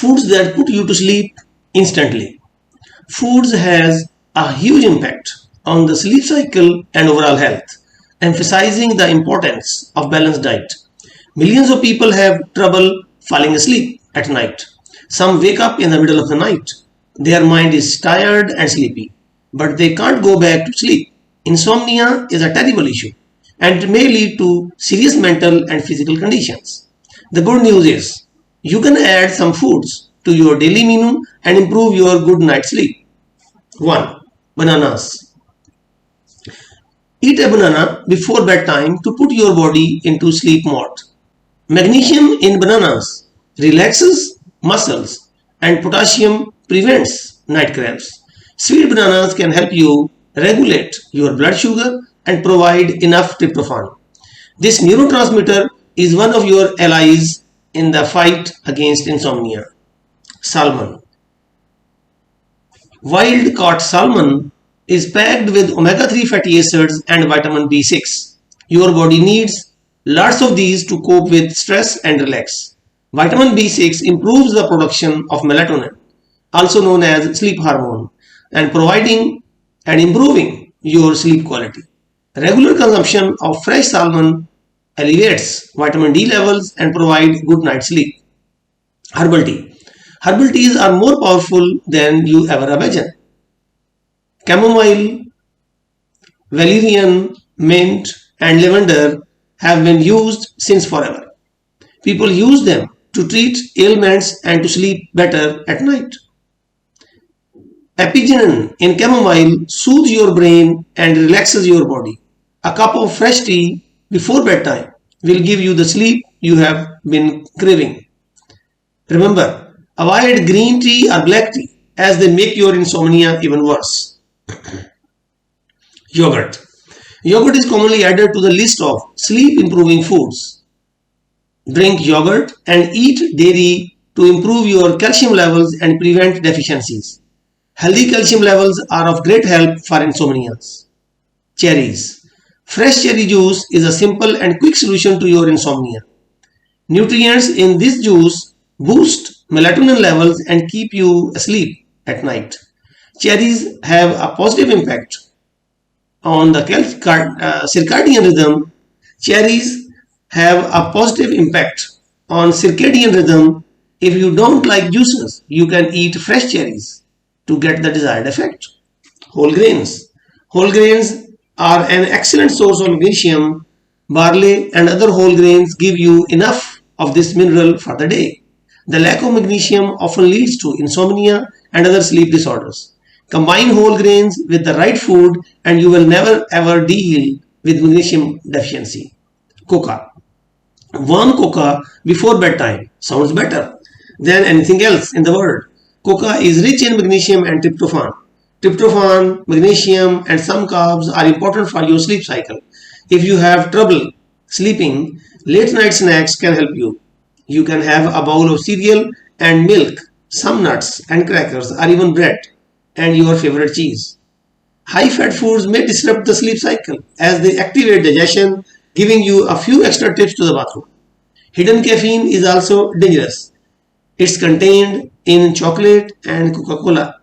foods that put you to sleep instantly. Foods has a huge impact on the sleep cycle and overall health, emphasizing the importance of balanced diet. Millions of people have trouble falling asleep at night. Some wake up in the middle of the night. Their mind is tired and sleepy, but they can't go back to sleep. Insomnia is a terrible issue and it may lead to serious mental and physical conditions. The good news is you can add some foods to your daily menu and improve your good night sleep. 1. Bananas. Eat a banana before bedtime to put your body into sleep mode. Magnesium in bananas relaxes muscles and potassium prevents night cramps. Sweet bananas can help you regulate your blood sugar and provide enough tryptophan. This neurotransmitter is one of your allies in the fight against insomnia. Salmon. Wild caught salmon is packed with omega-3 fatty acids and vitamin B6. Your body needs lots of these to cope with stress and relax. Vitamin B6 improves the production of melatonin, also known as sleep hormone, and providing and improving your sleep quality. Regular consumption of fresh salmon elevates vitamin D levels and provide good night sleep. Herbal tea. Herbal teas are more powerful than you ever imagine. Chamomile, valerian, mint, and lavender have been used since forever. People use them to treat ailments and to sleep better at night. Epigenin in chamomile soothes your brain and relaxes your body. A cup of fresh tea before bedtime will give you the sleep you have been craving. Remember, avoid green tea or black tea as they make your insomnia even worse. Yogurt. Yogurt is commonly added to the list of sleep improving foods. Drink yogurt and eat dairy to improve your calcium levels and prevent deficiencies. Healthy calcium levels are of great help for insomnia. Cherries. Fresh cherry juice is a simple and quick solution to your insomnia. Nutrients in this juice boost melatonin levels and keep you asleep at night. Cherries have a positive impact on the circadian rhythm. Cherries have a positive impact on circadian rhythm. If you don't like juices, you can eat fresh cherries to get the desired effect. Whole grains. Whole grains are an excellent source of magnesium. Barley and other whole grains give you enough of this mineral for the day. The lack of magnesium often leads to insomnia and other sleep disorders. Combine whole grains with the right food and you will never ever deal with magnesium deficiency. Coca. Warm coca before bedtime sounds better than anything else in the world. Coca is rich in magnesium and tryptophan. Tryptophan, magnesium, and some carbs are important for your sleep cycle. If you have trouble sleeping, late night snacks can help you. You can have a bowl of cereal and milk, some nuts and crackers, or even bread and your favorite cheese. High fat foods may disrupt the sleep cycle as they activate digestion, giving you a few extra trips to the bathroom. Hidden caffeine is also dangerous. It's contained in chocolate and Coca-Cola.